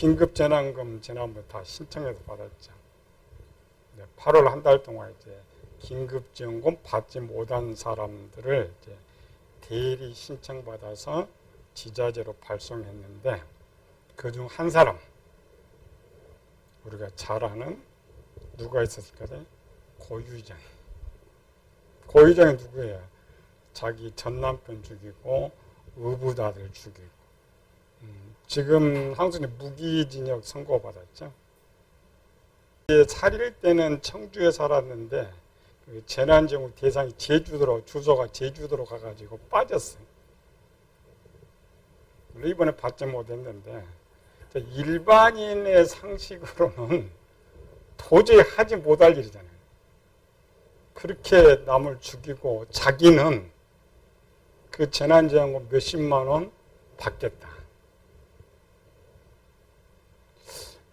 긴급재난금 지난번 다 신청해서 받았죠. 8월 한 달 동안 이제 긴급지원금 받지 못한 사람들을 이제 대리 신청받아서 지자체로 발송했는데 그중 한 사람, 우리가 잘 아는 누가 있었을까요? 고유정. 고유정이 누구예요? 자기 전 남편 죽이고 의붓아들 죽이고 지금 항소심 무기징역 선고받았죠. 살일 때는 청주에 살았는데 재난지원금 대상이 제주도로, 주소가 제주도로 가가지고 빠졌어요. 이번에 받지 못했는데 일반인의 상식으로는 도저히 하지 못할 일이잖아요. 그렇게 남을 죽이고 자기는 그 재난지원금 몇십만 원 받겠다.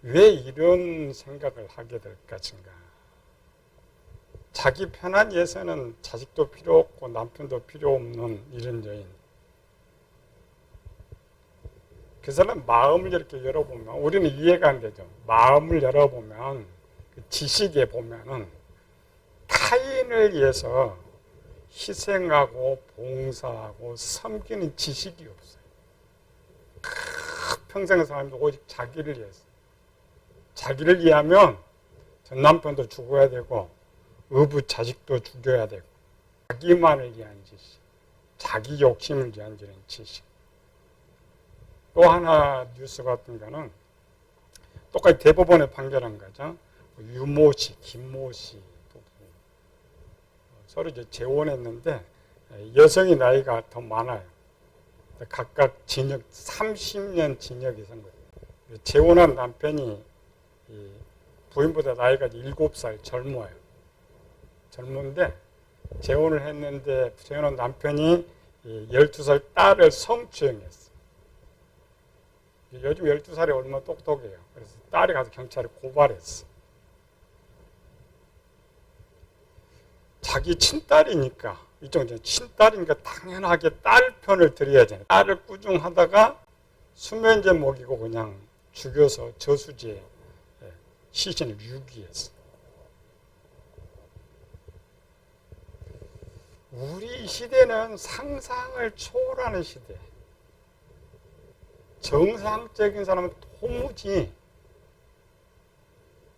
왜 이런 생각을 하게 될 것인가? 자기 편한 위해서는 자식도 필요 없고 남편도 필요 없는 이런 여인. 그 사람 마음을 이렇게 열어보면 우리는 이해가 안 되죠. 마음을 열어보면 그 지식에 보면은 타인을 위해서 희생하고 봉사하고 섬기는 지식이 없어요. 평생 사람도 오직 자기를 위해서. 자기를 위하면 전 남편도 죽어야 되고 의붓 자식도 죽여야 되고 자기만을 위한 지식, 자기 욕심을 위한 지식. 또 하나 뉴스 같은 거는 똑같이 대법원에 판결한 거죠. 유모 씨, 김모 씨 서로 이제 재혼했는데 여성이 나이가 더 많아요. 각각 징역 30년 징역이 선 거예요. 재혼한 남편이 부인보다 나이가 7살 젊어요. 젊은데 재혼을 했는데 재혼한 남편이 12살 딸을 성추행했어요. 요즘 12살이 얼마나 똑똑해요. 그래서 딸이 가서 경찰에 고발했어. 자기 친딸이니까, 이쪽은 친딸이니까 당연하게 딸 편을 들어야잖아요. 딸을 꾸중하다가 수면제 먹이고 그냥 죽여서 저수지에 시신을 유기했어. 우리 시대는 상상을 초월하는 시대. 정상적인 사람은 도무지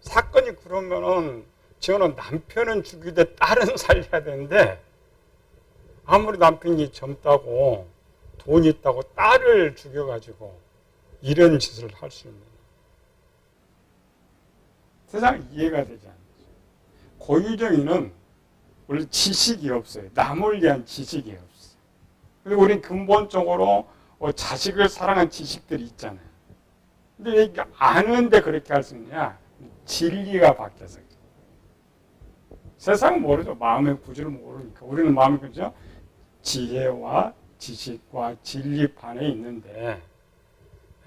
사건이 그러면은 저는 남편은 죽이되 딸은 살려야 되는데 아무리 남편이 젊다고 돈 있다고 딸을 죽여가지고 이런 짓을 할 수 있는 세상이 이해가 되지 않죠. 고유정이는 원래 지식이 없어요. 남을 위한 지식이 없어요. 그리고 우리는 근본적으로 자식을 사랑한 지식들이 있잖아요. 근데 왜 이게 아는데 그렇게 할 수 있냐? 진리가 바뀌어서. 세상은 모르죠. 마음의 구조를 모르니까. 우리는 마음의 구조, 지혜와 지식과 진리판에 있는데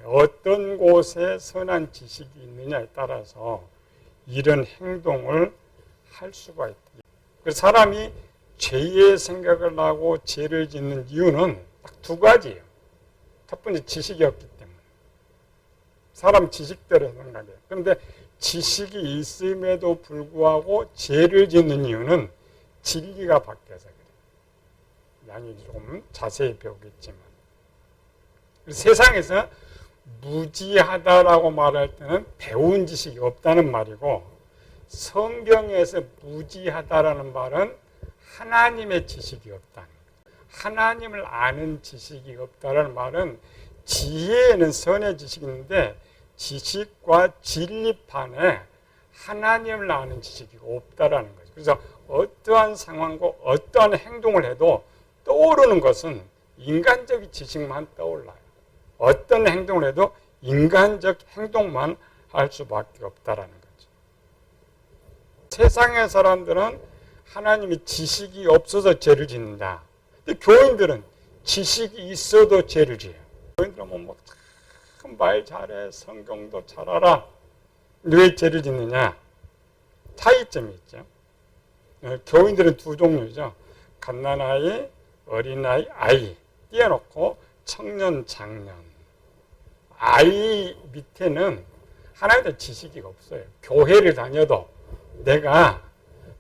어떤 곳에 선한 지식이 있느냐에 따라서 이런 행동을 할 수가 있다. 그래서 사람이 죄의 생각을 하고 죄를 짓는 이유는 딱 두 가지예요. 첫 번째 지식이 없기 때문에. 사람 지식대로 생각해요. 그런데 지식이 있음에도 불구하고 죄를 짓는 이유는 진리가 바뀌어서 그래요. 나중에 조금 자세히 배우겠지만. 세상에서 무지하다라고 말할 때는 배운 지식이 없다는 말이고, 성경에서 무지하다라는 말은 하나님의 지식이 없다는 거예요. 하나님을 아는 지식이 없다라는 말은 지혜에는 선의 지식이 있는데 지식과 진리판에 하나님을 아는 지식이 없다라는 거죠. 그래서 어떠한 상황과 어떠한 행동을 해도 떠오르는 것은 인간적인 지식만 떠올라요. 어떤 행동을 해도 인간적 행동만 할 수밖에 없다라는 거죠. 세상의 사람들은 하나님이 지식이 없어서 죄를 짓는다. 근데 교인들은 지식이 있어도 죄를 지어요. 교인들은 뭐 참 말 잘해, 성경도 잘 알아. 왜 죄를 짓느냐? 차이점이 있죠. 교인들은 두 종류죠. 갓난아이, 어린아이, 아이 띄워놓고 청년, 장년. 아이 밑에는 하나님에 대한 지식이 없어요. 교회를 다녀도 내가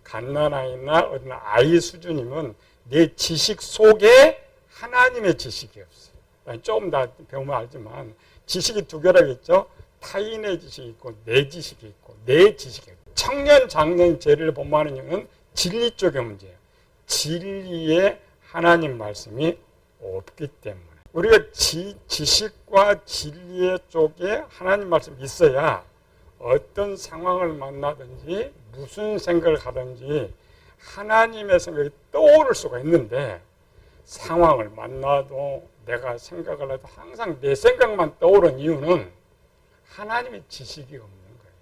갓난아이나 어떤 아이 수준이면 내 지식 속에 하나님의 지식이 없어요. 조금 더 배우면 알지만 지식이 두 개라겠죠. 타인의 지식이 있고 내 지식이 있고 내 지식이 있고. 청년 장년 제를 본받는 이유는 진리 쪽의 문제예요. 진리에 하나님 말씀이 없기 때문에 우리가 지식과 진리의 쪽에 하나님 말씀이 있어야 어떤 상황을 만나든지 무슨 생각을 하든지 하나님의 생각이 떠오를 수가 있는데 상황을 만나도 내가 생각을 해도 항상 내 생각만 떠오르는 이유는 하나님의 지식이 없는 거예요.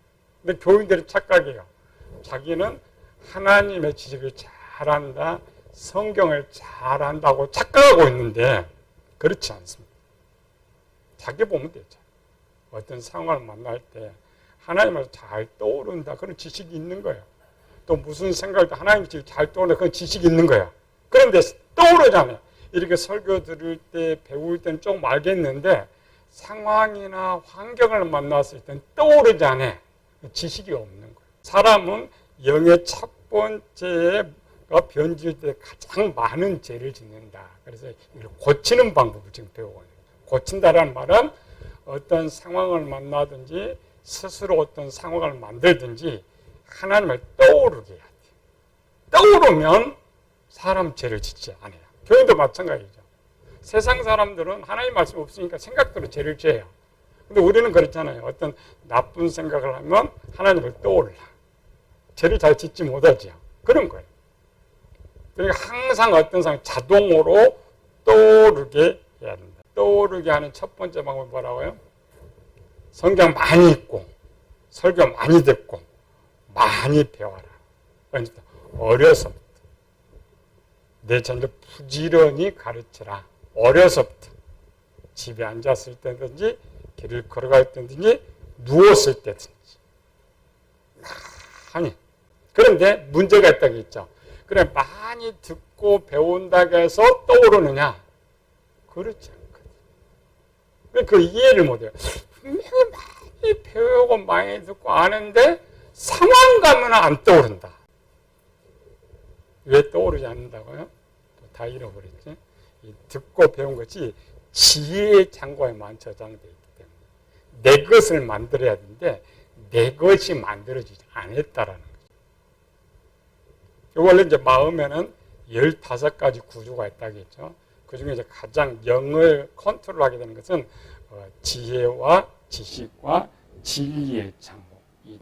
근데 교인들은 착각해요. 자기는 하나님의 지식을 잘한다, 성경을 잘한다고 착각하고 있는데 그렇지 않습니다. 자기 보면 되죠. 어떤 상황을 만날 때 하나님을 잘 떠오른다. 그런 지식이 있는 거예요. 또 무슨 생각도 하나님 지식이 잘 떠오른다. 그런 지식이 있는 거야. 그런데 떠오르잖아요. 이렇게 설교 들을 때 배울 때는 조금 알겠는데 상황이나 환경을 만났을 때는 떠오르지 않아요. 지식이 없는 거예요. 사람은 영의 첫 번째가 변질 때 가장 많은 죄를 짓는다. 그래서 이걸 고치는 방법을 지금 배우고 있는 거예요. 고친다라는 말은 어떤 상황을 만나든지 스스로 어떤 상황을 만들든지 하나님을 떠오르게 해야 돼요. 떠오르면 사람 죄를 짓지 않아요. 교회도 마찬가지죠. 세상 사람들은 하나님 말씀 없으니까 생각대로 죄를 지어요. 근데 우리는 그렇잖아요. 어떤 나쁜 생각을 하면 하나님을 떠올라. 죄를 잘 짓지 못하죠. 그런 거예요. 그러니까 항상 어떤 상황 자동으로 떠오르게 해야 된다. 떠오르게 하는 첫 번째 방법이 뭐라고요? 성경 많이 읽고 설교 많이 듣고 많이 배워라. 그러니까 어려서부터 내 자녀를 부지런히 가르쳐라. 어려서부터 집에 앉았을 때든지 길을 걸어갈 때든지 누웠을 때든지 많이. 그런데 문제가 있다고 했죠. 그래 많이 듣고 배운다고 해서 떠오르느냐? 그렇지 않거든. 그 이해를 못해요. 분명히 많이 배우고 많이 듣고 아는데 상황 가면 안 떠오른다. 왜 떠오르지 않는다고요? 다 잃어버렸지. 듣고 배운 것이 지혜의 창고에만 저장되어 있기 때문에 내 것을 만들어야 되는데 내 것이 만들어지지 않았다라는 거죠. 원래 이제 마음에는 15가지 구조가 있다고 했죠. 그 중에 이제 가장 영을 컨트롤하게 되는 것은 지혜와 지식과 진리의 창고. 이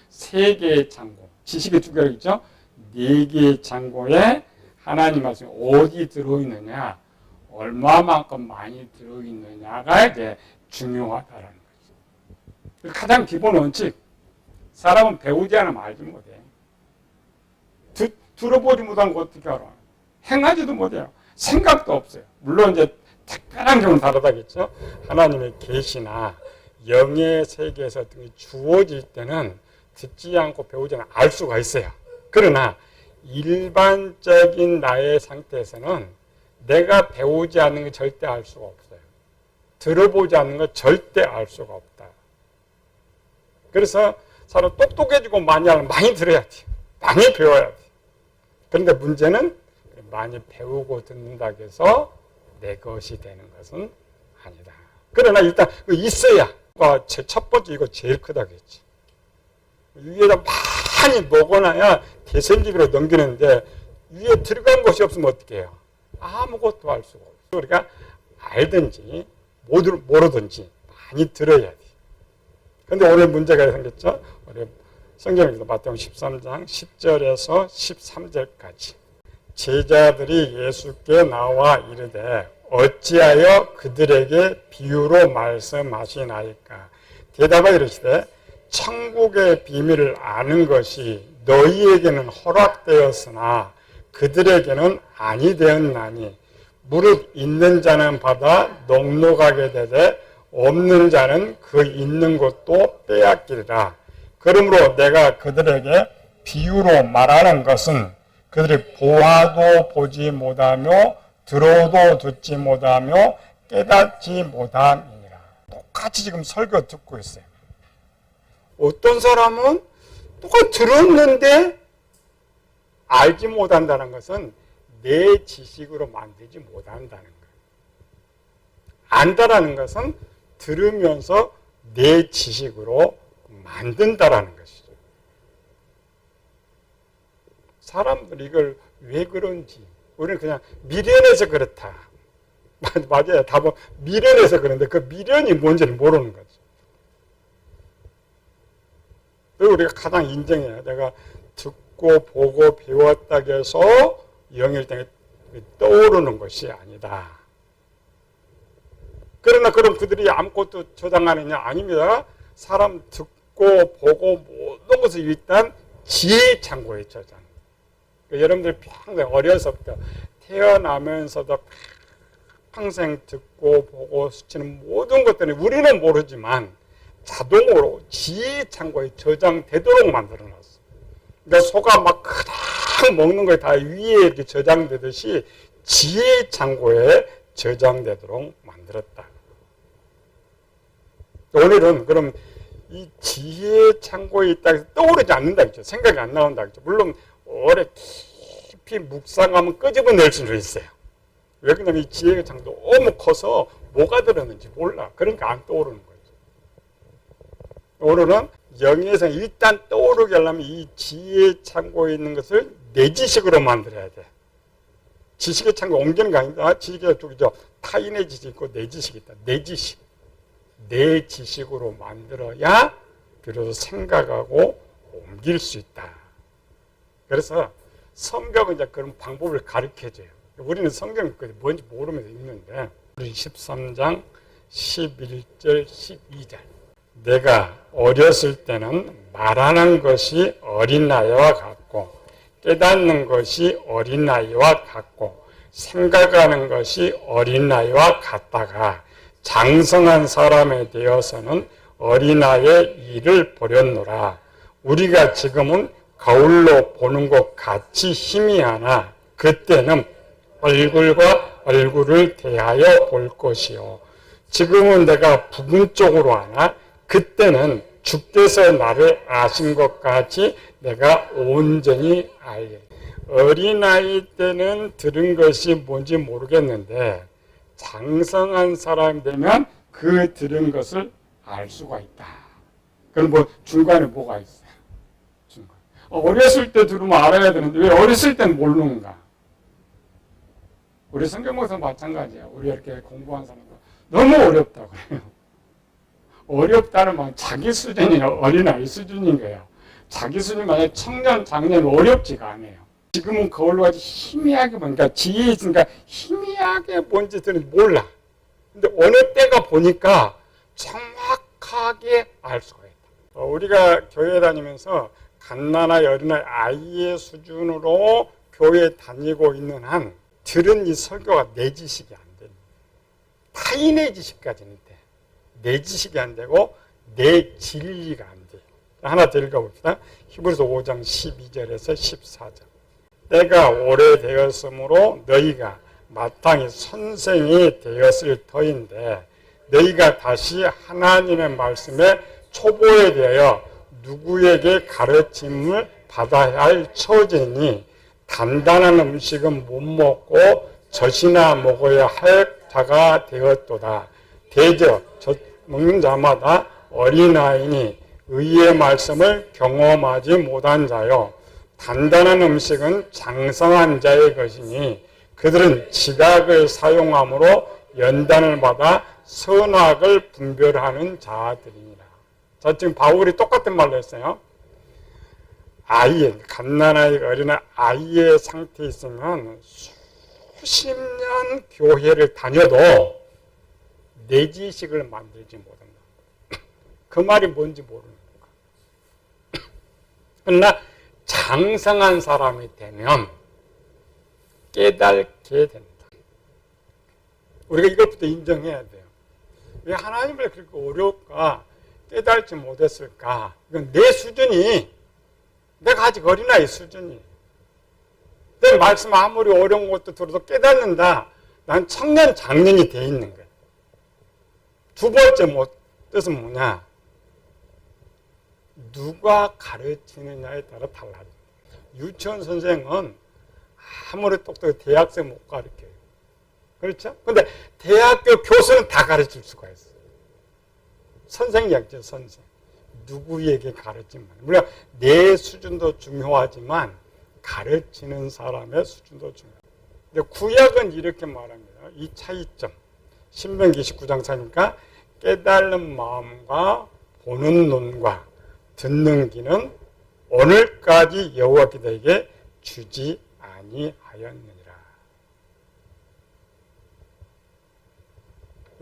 세 개의 창고. 지식의 두 개가 있죠. 4개의 창고에 하나님 말씀이 어디 들어있느냐, 얼마만큼 많이 들어있느냐가 이제 중요하다라는 거죠. 가장 기본 원칙. 사람은 배우지 않으면 알지 못해. 들어보지 못한 거 어떻게 알아? 행하지도 못해요. 생각도 없어요. 물론 이제 특별한 경우는 다르다겠죠. 하나님의 계시나 영의 세계에서 어떤 게 주어질 때는 듣지 않고 배우지 않으면 알 수가 있어요. 그러나 일반적인 나의 상태에서는 내가 배우지 않는 거 절대 알 수가 없어요. 들어보지 않는 거 절대 알 수가 없다. 그래서 사람 똑똑해지고 많이 알면 많이 들어야 돼요. 많이 배워야 돼요. 그런데 문제는 많이 배우고 듣는다고 해서 내 것이 되는 것은 아니다. 그러나 일단 있어야 제 첫 번째 이거 제일 크다고 했지. 위에다 많이 먹어놔야 대생기비로 넘기는데 위에 들어간 것이 없으면 어떻게 해요? 아무것도 알 수가 없어요. 그러니까 알든지 모르든지 많이 들어야 돼. 그런데 오늘 문제가 생겼죠. 우리 성경에서 마태복음 13장 10절에서 13절까지 제자들이 예수께 나와 이르되 어찌하여 그들에게 비유로 말씀하시나이까. 대답하여 이르시되 천국의 비밀을 아는 것이 너희에게는 허락되었으나 그들에게는 아니 되었나니 무릇 있는 자는 받아 넉넉하게 되되 없는 자는 그 있는 것도 빼앗기리라. 그러므로 내가 그들에게 비유로 말하는 것은 그들이 보아도 보지 못하며 들어도 듣지 못하며 깨닫지 못함이니라. 똑같이 지금 설교 듣고 있어요. 어떤 사람은 똑같이 들었는데 알지 못한다는 것은 내 지식으로 만들지 못한다는 거예요. 안다라는 것은 들으면서 내 지식으로 만든다라는 것이죠. 사람들이 이걸 왜 그런지 우리는 그냥 미련해서 그렇다. 맞아요. 답은 미련해서 그런데 그 미련이 뭔지를 모르는 거죠. 그리고 우리가 가장 인정해요. 내가 듣고 보고 배웠다고 해서 영일등에 떠오르는 것이 아니다. 그러나 그럼 그들이 아무것도 저장하느냐? 아닙니다. 사람 듣고 보고 모든 것을 일단 지혜 창고에 저장. 그러니까 여러분들 평생 어려서부터 태어나면서도 평생 듣고 보고 스치는 모든 것들은 우리는 모르지만 자동으로 지혜 창고에 저장되도록 만들어놨어. 그러니까 소가 막 크당 먹는 거에 다 위에 이렇게 저장되듯이 지혜 창고에 저장되도록 만들었다. 오늘은 그럼 이 지혜 창고에 있다 해서 떠오르지 않는다 했죠. 생각이 안 나온다 했죠. 물론 오래 깊이 묵상하면 끄집어낼 수도 있어요. 왜 그러냐면 이 지혜의 창도 너무 커서 뭐가 들었는지 몰라. 그러니까 안 떠오르는 거죠. 오늘은 영에서 일단 떠오르게 하려면 이 지혜의 창고에 있는 것을 내 지식으로 만들어야 돼. 지식의 창고 옮기는 거 아닙니다. 지식의 쪽이죠. 타인의 지식이 있고 내 지식이 있다. 내 지식. 내 지식으로 만들어야 비로소 생각하고 옮길 수 있다. 그래서 성경은 이제 그런 방법을 가르쳐줘요. 우리는 성경이 뭔지 모르면서 읽는데 우리 13장 11절 12절 내가 어렸을 때는 말하는 것이 어린아이와 같고 깨닫는 것이 어린아이와 같고 생각하는 것이 어린아이와 같다가 장성한 사람에 되어서는 어린아이의 일을 버렸노라. 우리가 지금은 거울로 보는 것 같이 희미하나 그때는 얼굴과 얼굴을 대하여 볼 것이요. 지금은 내가 부분 쪽으로 하나 그때는 주께서 나를 아신 것 같이 내가 온전히 알게. 어린아이 때는 들은 것이 뭔지 모르겠는데 장성한 사람이 되면 그 들은 것을 알 수가 있다. 그럼 뭐 중간에 뭐가 있어요? 중간. 어렸을 때 들으면 알아야 되는데 왜 어렸을 때는 모르는가? 우리 성경에서 마찬가지야. 우리 이렇게 공부한 사람들 너무 어렵다고 해요. 어렵다는 말은 자기 수준이 어린아이 수준인 거예요. 자기 수준이 만약에 청년, 장년이 어렵지가 않아요. 지금은 그걸로 아주 희미하게 보니까 지혜 있으니까 희미하게 뭔지들은 몰라. 근데 어느 때가 보니까 정확하게 알 수가 있다. 우리가 교회 다니면서 갓난아이, 어린아이, 아이의 수준으로 교회 다니고 있는 한 들은 이 설교가 내 지식이 안 됩니다. 타인의 지식까지는 돼. 내 지식이 안 되고 내 진리가 안 돼. 하나 더 읽어봅시다. 히브리서 5장 12절에서 14절. 때가 오래되었으므로 너희가 마땅히 선생이 되었을 터인데 너희가 다시 하나님의 말씀에 초보에 대하여 누구에게 가르침을 받아야 할 처지니 단단한 음식은 못 먹고 젖이나 먹어야 할 자가 되었도다. 대저 먹는 자마다 어린아이니 의의 말씀을 경험하지 못한 자요. 단단한 음식은 장성한 자의 것이니 그들은 지각을 사용함으로 연단을 받아 선악을 분별하는 자들이니라. 자, 지금 바울이 똑같은 말로 했어요. 아이의, 갓난아이, 어린아이의 상태에 있으면 수십 년 교회를 다녀도 내 지식을 만들지 못한다. 그 말이 뭔지 모르는 거야. 그러나 장성한 사람이 되면 깨닫게 된다. 우리가 이것부터 인정해야 돼요. 왜 하나님을 그렇게 어려울까? 깨닫지 못했을까? 이건 내 수준이, 내가 아직 어린아이 수준이. 내 말씀 아무리 어려운 것도 들어도 깨닫는다. 난 청년, 장년이 돼 있는 거야. 두 번째 뜻은 뭐냐? 누가 가르치느냐에 따라 달라집니다. 유치원 선생은 아무리 똑똑해 대학생 못 가르쳐요. 그렇죠? 근데 대학교 교수는 다 가르칠 수가 있어요. 선생이야죠, 선생. 누구에게 가르치면. 물론 내 수준도 중요하지만 가르치는 사람의 수준도 중요해요. 근데 구약은 이렇게 말합니다. 이 차이점. 신명기 29장 차니까 깨달는 마음과 보는 눈과 듣는 귀는 오늘까지 여호와께서 주지 아니하였느니라.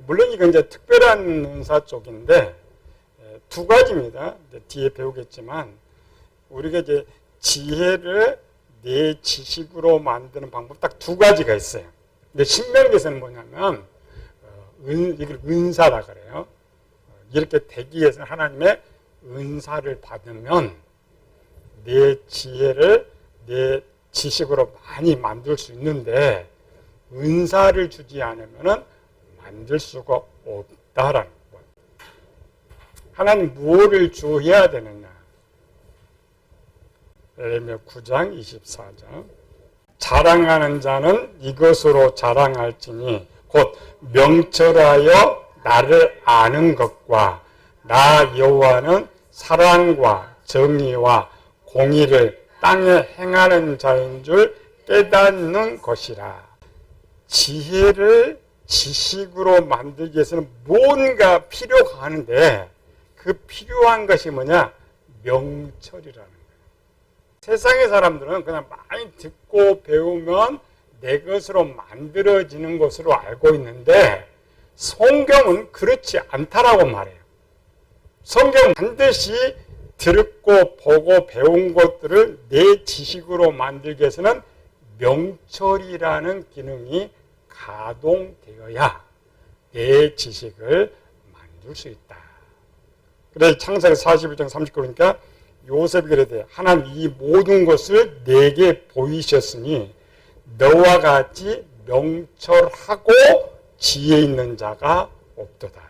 물론 이건 이제 특별한 은사 쪽인데 두 가지입니다. 뒤에 배우겠지만 우리가 이제 지혜를 내 지식으로 만드는 방법 딱 두 가지가 있어요. 근데 신명기에서는 뭐냐면 이걸 은사라 그래요. 이렇게 되기 위해서 하나님의 은사를 받으면 내 지혜를 내 지식으로 많이 만들 수 있는데 은사를 주지 않으면 만들 수가 없다라는 거예요. 하나님 무엇을 주어야 되느냐? 예레미야 9장 24절 자랑하는 자는 이것으로 자랑할지니 곧 명철하여 나를 아는 것과 나 여호와는 사랑과 정의와 공의를 땅에 행하는 자인 줄 깨닫는 것이라. 지혜를 지식으로 만들기 위해서는 뭔가 필요가 하는데 그 필요한 것이 뭐냐? 명철이라는 거예요. 세상의 사람들은 그냥 많이 듣고 배우면 내 것으로 만들어지는 것으로 알고 있는데 성경은 그렇지 않다라고 말해요. 성경은 반드시 듣고 보고 배운 것들을 내 지식으로 만들기 위해서는 명철이라는 기능이 가동되어야 내 지식을 만들 수 있다. 그래서 창세기 41장 39그러니까 요셉이 그래도 하나님 이 모든 것을 내게 보이셨으니 너와 같이 명철하고 지혜 있는 자가 없도다.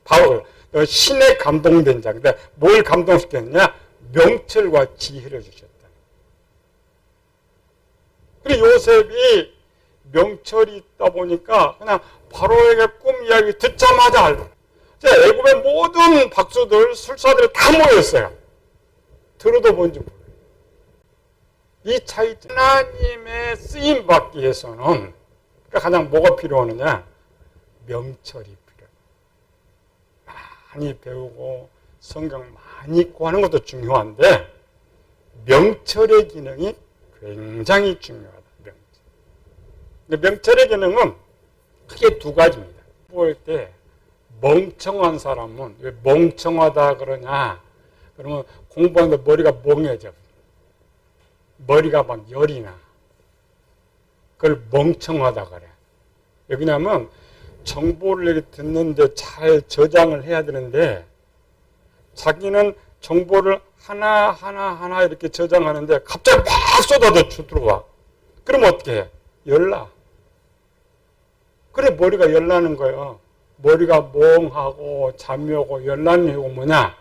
바로 신에 감동된 자. 근데 뭘 감동시켰느냐? 명철과 지혜를 주셨다. 그리고 요셉이 명철이 있다 보니까 그냥 바로에게 꿈 이야기 듣자마자 애굽의 모든 박수들, 술사들이 다 모였어요. 들어도 뭔지 몰라요. 이 차이점. 하나님의 쓰임 받기 위해서는 가장 뭐가 필요하느냐? 명철이 필요해요. 많이 배우고 성경 많이 읽고 하는 것도 중요한데 명철의 기능이 굉장히 중요하다. 명철. 명철의 기능은 크게 두 가지입니다. 볼 때 멍청한 사람은 왜 멍청하다 그러냐? 그러면 공부하는데 머리가 멍해져. 머리가 막 열이 나. 그걸 멍청하다 그래. 왜냐하면 정보를 듣는데 잘 저장을 해야 되는데 자기는 정보를 하나 이렇게 저장하는데 갑자기 막 쏟아져 들어와. 그럼 어떻게 해? 열나. 그래 머리가 열나는 거예요. 머리가 멍하고 잠이 오고 열나는 이유가 뭐냐?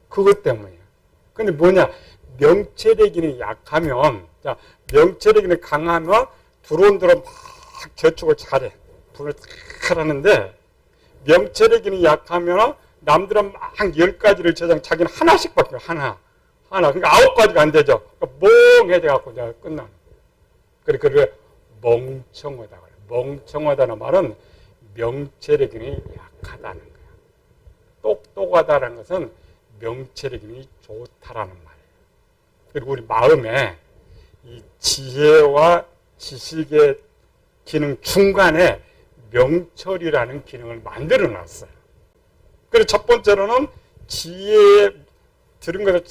그것 때문이야. 근데 뭐냐? 명철의 기능이 약하면, 자, 명철의 기능이 강하면 들어온 막 저축을 잘해. 분을 탁 하는데, 명철의 기능이 약하면 남들은 막 10가지를 저장, 자기는 하나씩밖에 하나. 그러니까 9가지가 안 되죠. 그러니까 멍해져갖고 이제 끝나는. 그래, 멍청하다. 멍청하다는 말은 명철의 기능이 약하다는 거야. 똑똑하다는 것은 명철의 기능이 좋다라는 말이에요. 그리고 우리 마음에 이 지혜와 지식의 기능 중간에 명철이라는 기능을 만들어 놨어요. 그래서 첫 번째로는 지혜에 들은 것을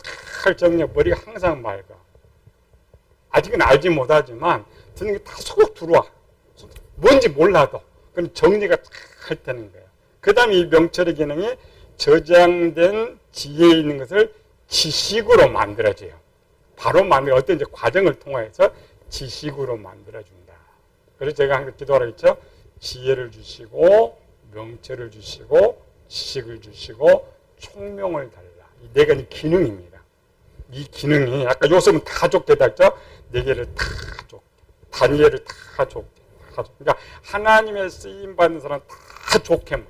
잘 정리해. 머리가 항상 맑아. 아직은 알지 못하지만 듣는 게 다 쏙 들어와. 뭔지 몰라도. 그럼 정리가 잘 되는 거예요. 그 다음에 이 명철의 기능이 저장된 지혜에 있는 것을 지식으로 만들어줘요. 바로 어떤 이제 과정을 통해서 지식으로 만들어준다. 그래서 제가 항상 기도하라고 했죠. 지혜를 주시고, 명철을 주시고, 지식을 주시고 총명을 달라. 이 네 가지 기능입니다. 이 기능이 아까 요셉은 다 줬게 됐죠. 네 개를 다 줬게, 다니엘을 다 줬게. 그러니까 하나님의 쓰임 받는 사람 다 좋게.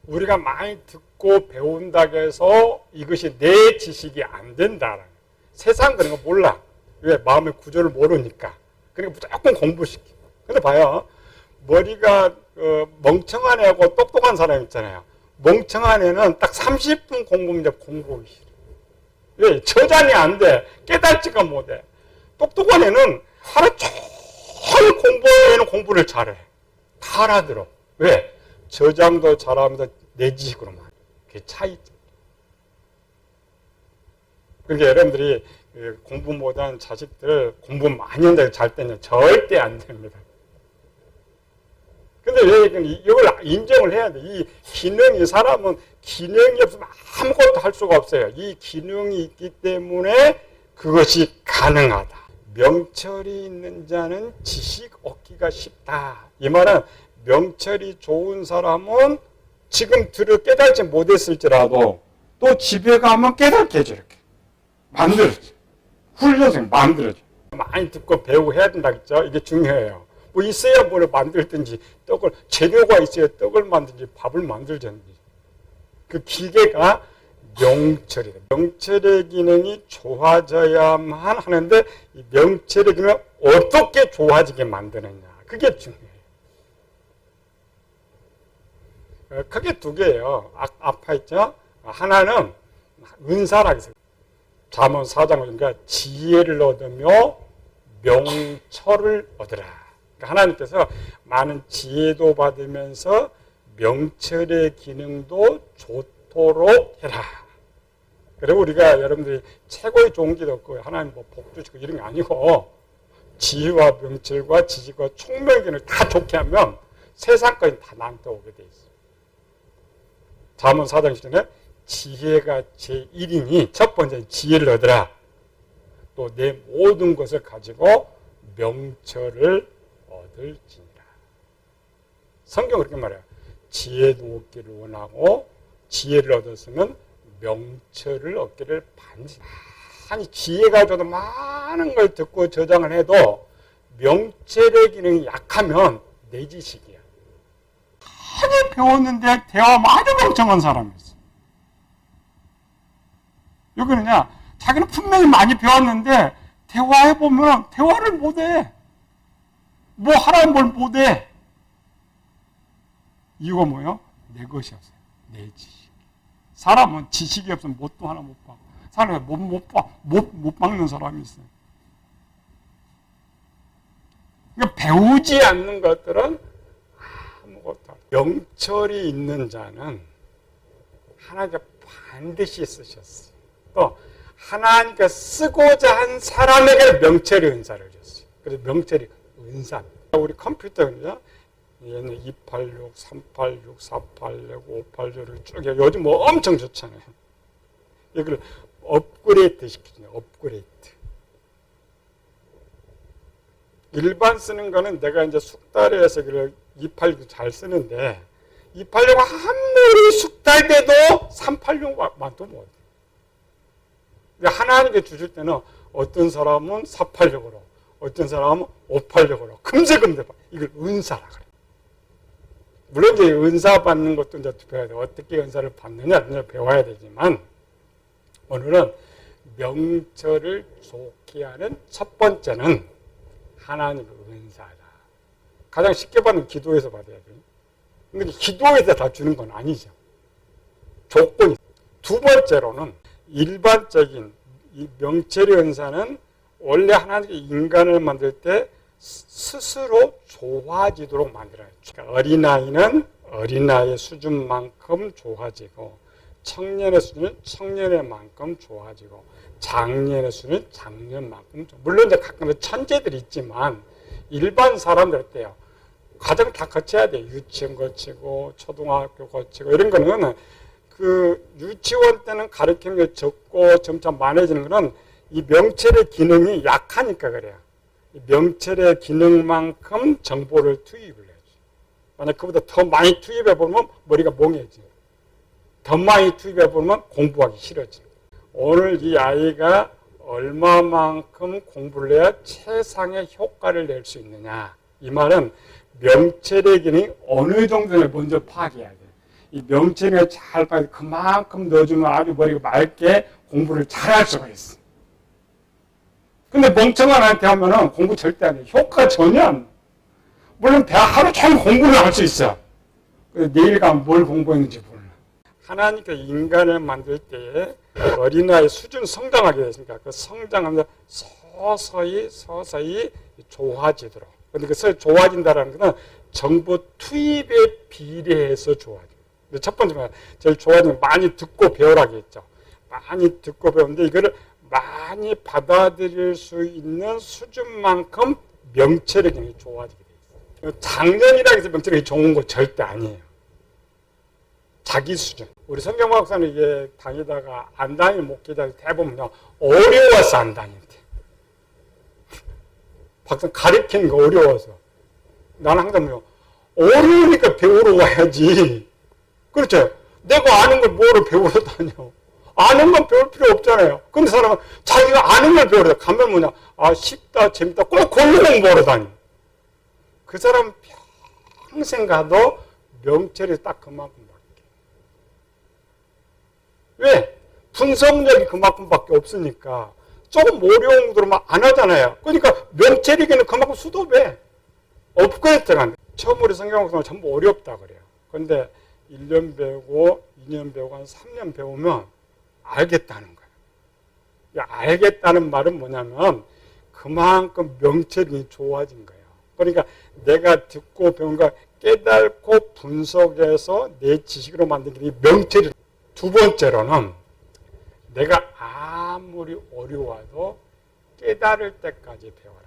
우리가 많이 듣고 배운다고 해서 이것이 내 지식이 안 된다라는. 세상 그런 거 몰라. 왜? 마음의 구조를 모르니까. 그러니까 무조건 공부시켜. 근데 봐요. 머리가 멍청한 애하고 똑똑한 사람 있잖아요. 멍청한 애는 딱 30분 공부하면 이제 공부하기 싫어. 왜? 저장이 안 돼. 깨닫지가 못해. 똑똑한 애는 하루 종일 공부하는 애는 공부를 잘해. 다 알아들어. 왜? 저장도 잘하면서 내 지식으로만. 그게 차이죠. 그러니까 여러분들이 공부 못하는 자식들 공부 많이 한다고 잘 때는 절대 안 됩니다. 근데 왜 이걸 인정을 해야 돼? 이 기능이, 사람은 기능이 없으면 아무것도 할 수가 없어요. 이 기능이 있기 때문에 그것이 가능하다. 명철이 있는 자는 지식 얻기가 쉽다. 이 말은 명철이 좋은 사람은 지금 깨달지 못했을지라도 또 집에 가면 깨닫게 해줘. 이렇게 만들어줘. 훈련생 만들어줘. 많이 듣고 배우고 해야 된다 했죠. 이게 중요해요. 뭐 있어야 뭘 만들든지, 재료가 있어야 떡을 만들든지 밥을 만들든지. 그 기계가 명철이다. 명철의 기능이 좋아져야만 하는데 이 명철의 기능을 어떻게 좋아지게 만드느냐. 그게 중요해요. 크게 두 개예요. 아파 있죠. 하나는 은사라고 해서 잠언 4장 보니까 지혜를 얻으며 명철을 얻으라. 그러니까 하나님께서 많은 지혜도 받으면서 명철의 기능도 좋도록 해라. 그리고 우리가 여러분들이 최고의 좋은 기도 없고 하나님 뭐 복 주시고 이런 게 아니고 지혜와 명철과 지식과 총명의 기능을 다 좋게 하면 세상까지 다 나한테 오게 돼 있어요. 잠언 4장 10절에 지혜가 제1이니 첫 번째 지혜를 얻으라. 또 내 모든 것을 가지고 명철을 얻을지니라. 성경 그렇게 말해요. 지혜도 얻기를 원하고 지혜를 얻었으면 명철을 얻기를 반드시. 아니 지혜가 줘도 많은 걸 듣고 저장을 해도 명철의 기능이 약하면 내 지식이야. 많이 배웠는데 대화가 아주 멍청한 사람이 있어. 왜 그러냐? 자기는 분명히 많이 배웠는데 대화해보면 대화를 못해. 뭐 하라는 걸 못해. 이유가 뭐예요? 내 것이 없어요. 내 지식. 사람은 지식이 없으면 못도 하나 못 봐. 사람이 못 박는 사람이 있어요. 그러니까 배우지 않는 것들은 아무것도. 명철이 있는 자는 하나님께 반드시 쓰셨어요. 또 하나님께 쓰고자 한 사람에게 명철의 은사를 줬어요. 그래서 명철이 은사입니다. 우리 컴퓨터는요. 얘는 286, 386, 486, 586을 쭉 해. 요즘 뭐 엄청 좋잖아요. 이걸 업그레이드 시키잖아요. 업그레이드. 일반 쓰는 거는 내가 이제 숙달해서 286 잘 쓰는데 286 아무리 숙달돼도 386만도 못해. 하나님께 주실 때는 어떤 사람은 486으로, 어떤 사람은 586으로 금세금세 봐. 이걸 은사라 그래. 물론 이제 은사 받는 것도 이제 배워야 돼. 어떻게 은사를 받느냐 배워야 되지만 오늘은 명철을 좋게 하는 첫 번째는 하나님의 은사다. 가장 쉽게 받는 기도에서 받아야 돼. 근데 기도에서 다 주는 건 아니죠. 조건이. 두 번째로는 일반적인 이 명철의 은사는 원래 하나님께 인간을 만들 때 스스로 좋아지도록 만들어요. 그러니까 어린아이는 어린아이의 수준만큼 좋아지고 청년의 수준은 청년의 만큼 좋아지고 장년의 수준은 장년만큼 물론 이제 가끔 천재들이 있지만 일반 사람들 때요. 과정 다 거쳐야 돼요. 유치원 거치고 초등학교 거치고 이런 거는 그 유치원 때는 가르침이 적고 점차 많아지는 거는 이 명철의 기능이 약하니까 그래요. 이 명철의 기능만큼 정보를 투입을 해야지. 만약 그보다 더 많이 투입해 보면 머리가 멍해지. 더 많이 투입해보면 공부하기 싫어져. 오늘 이 아이가 얼마만큼 공부를 해야 최상의 효과를 낼 수 있느냐. 이 말은 명체의 기능이 어느 정도를 먼저 파악해야 돼. 이 명체를 잘 파악해 그만큼 넣어주면 아주 머리가 맑게 공부를 잘할 수가 있어. 근데 멍청한 한테 하면은 공부 절대 안 해. 효과 전혀 안 나. 물론 하루 종일 공부를 할 수 있어. 내일 가면 뭘 공부했는지 몰라. 하나님께서 인간을 만들 때에 어린아이 수준 성장하게 됐으니까 그 성장하면서 서서히 좋아지도록. 근데 그 좋아진다는 것은 정보 투입에 비례해서 좋아져. 첫 번째가 제일 좋아지는 건 많이 듣고 배우라고 했죠. 많이 듣고 배우는데 이거를 많이 받아들일 수 있는 수준만큼 명체력이 좋아지게 돼 있어요. 작년이라고 해서 명체력이 좋은 거 절대 아니에요. 자기 수준. 우리 성경학사는 이게 다니다가 안 다니는 목회자 대부분 어려워서 안 다닌대. 박사 가르치는 거 어려워서. 나는 항상 어려우니까 배우러 와야지. 그렇죠. 내가 아는 걸 뭐로 배우러 다녀. 아는 건 배울 필요 없잖아요. 근데 사람은 자기가 아는 걸 배우러 다녀. 가면 뭐냐. 아, 쉽다, 재밌다. 꼭 걸로 공부하러 다녀. 그 사람 평생 가도 명체를 딱 그만큼 받게. 왜? 분석력이 그만큼밖에 없으니까. 조금 어려운 것들은 안 하잖아요. 그러니까 명체력에는 그만큼 수도배. 업그레이드가 안 돼. 처음 우리 성경학생은 전부 어렵다 그래요. 그런데 1년 배우고 2년 배우고 한 3년 배우면 알겠다는 거예요. 알겠다는 말은 뭐냐면 그만큼 명체력이 좋아진 거예요. 그러니까 내가 듣고 배운 거 깨닫고 분석해서 내 지식으로 만든 게 명체력. 두 번째로는 내가 아무리 어려워도 깨달을 때까지 배워라.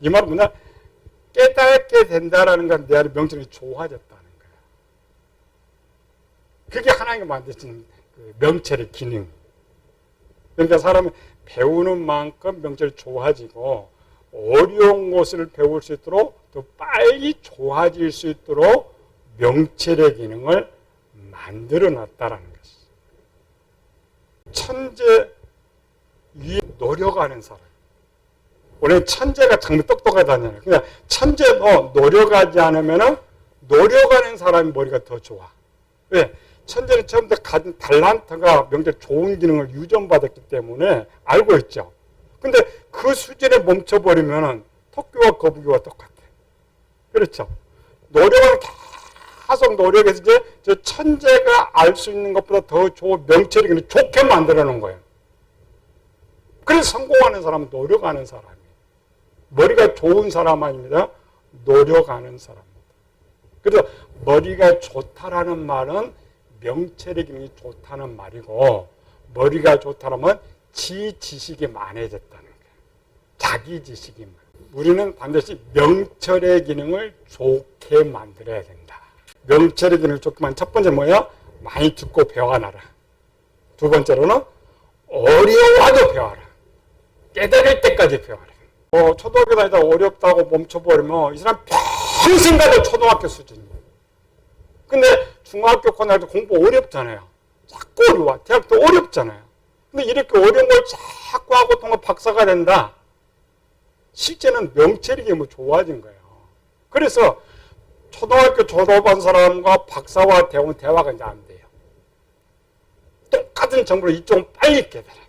이 말은 뭐냐? 깨닫게 된다라는 건 내 안에 명체력이 좋아졌다는 거야. 그게 하나님이 만드신 그 명체의 기능. 그러니까 사람은 배우는 만큼 명체력이 좋아지고 어려운 것을 배울 수 있도록 또 빨리 좋아질 수 있도록 명체의 기능을 만들어 놨다라는 것이. 천재 위에 노력하는 사람. 원래 천재가 정말 똑똑하다잖아요. 그냥 천재도 노력하지 않으면 노력하는 사람이 머리가 더 좋아. 왜? 천재는 처음부터 가진 달란트가 명제 좋은 기능을 유전받았기 때문에 알고 있죠. 근데 그 수준에 멈춰버리면 토끼와 거북이와 똑같아. 그렇죠? 노력을 계속 노력해서 이제 저 천재가 알 수 있는 것보다 더 좋은 명체력을 좋게 만들어 놓은 거예요. 그래서 성공하는 사람은 노력하는 사람이에요. 머리가 좋은 사람 아닙니다. 노력하는 사람입니다. 그래서 머리가 좋다라는 말은 명체력이 좋다는 말이고 머리가 좋다라면 지식이 많아졌다는 거예요. 자기 지식이 많아. 우리는 반드시 명철의 기능을 좋게 만들어야 된다. 명철의 기능을 좋게 만든 첫 번째 뭐예요? 많이 듣고 배워놔라. 두 번째로는 어려워도 배워라. 깨달을 때까지 배워라. 초등학교 다니다가 어렵다고 멈춰버리면 이 사람 평생 가도 초등학교 수준이에요. 근데 중학교 고등학교 공부 어렵잖아요. 자꾸 어려워. 대학도 어렵잖아요. 근데 이렇게 어려운 걸 자꾸 하고 통해 박사가 된다. 실제는 명체력이 뭐 좋아진 거예요. 그래서 초등학교 졸업한 사람과 박사와 대화가 이제 안 돼요. 똑같은 정보를 이쪽은 빨리 깨달아.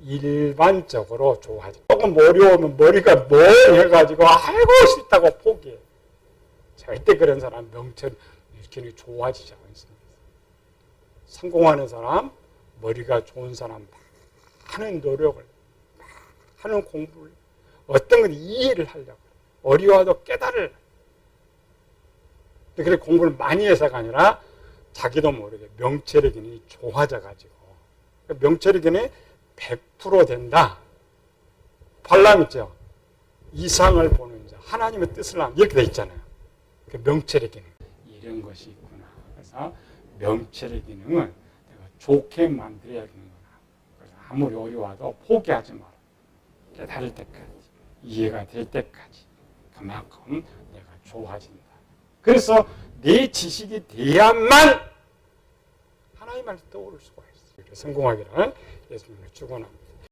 일반적으로 좋아져. 조금 어려우면 머리가 멍해가지고 아이고 싫다고 포기해. 절대 그런 사람 명철 기능이 좋아지지 않습니다. 성공하는 사람, 머리가 좋은 사람, 많은 노력을, 많은 공부를, 어떤 건 이해를 하려고 어려워도 깨달을. 그래 공부를 많이 해서가 아니라 자기도 모르게 명철의 기능이 좋아져가지고 명철의 기능이 100% 된다. 발람 있죠. 이상을 보는 자, 하나님의 뜻을 하는 이렇게 돼 있잖아요. 그 명철의 기능. 이런 것이 있구나. 그래서 명철의 기능을 내가 좋게 만들어야 되는구나. 그래서 아무리 어려워도 포기하지 마라. 깨달을 때까지, 이해가 될 때까지 그만큼 내가 좋아진다. 그래서 내 지식이 돼야만 하나님의 말이 떠오를 수가 있어요. 성공하기를 예수님을 축원합니다.